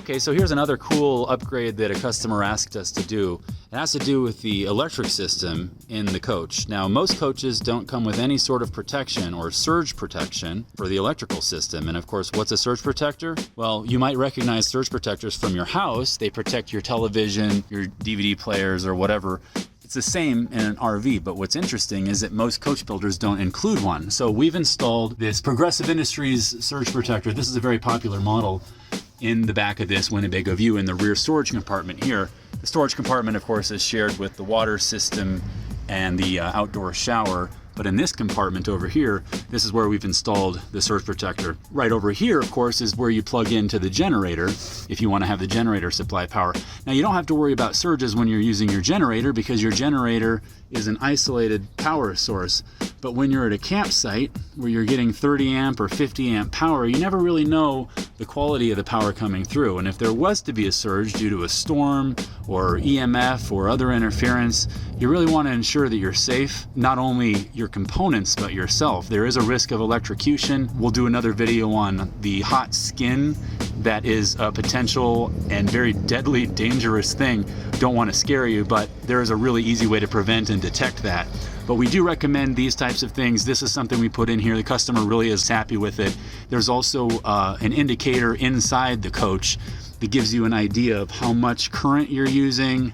Okay, so here's another cool upgrade that a customer asked us to do. It has to do with the electric system in the coach. Now, most coaches don't come with any sort of protection or surge protection for the electrical system. And of course, what's a surge protector? Well, you might recognize surge protectors from your house. They protect your television, your DVD players, or whatever. It's the same in an RV, but what's interesting is that most coach builders don't include one. So we've installed this Progressive Industries surge protector. This is a very popular model in the back of this Winnebago View in the rear storage compartment here. The storage compartment, of course, is shared with the water system and the outdoor shower. But in this compartment over here, this is where we've installed the surge protector. Right over here, of course, is where you plug into the generator if you want to have the generator supply power. Now, you don't have to worry about surges when you're using your generator because your generator is an isolated power source. But when you're at a campsite where you're getting 30 amp or 50 amp power, you never really know the quality of the power coming through. And if there was to be a surge due to a storm or EMF or other interference, you really want to ensure that you're safe, not only your components, but yourself. There is a risk of electrocution. We'll do another video on the hot skin. That is a potential and very deadly, dangerous thing. Don't want to scare you, but there is a really easy way to prevent and detect that. But we do recommend these types of things. This is something we put in here. The customer really is happy with it. There's also an indicator inside the coach that gives you an idea of how much current you're using,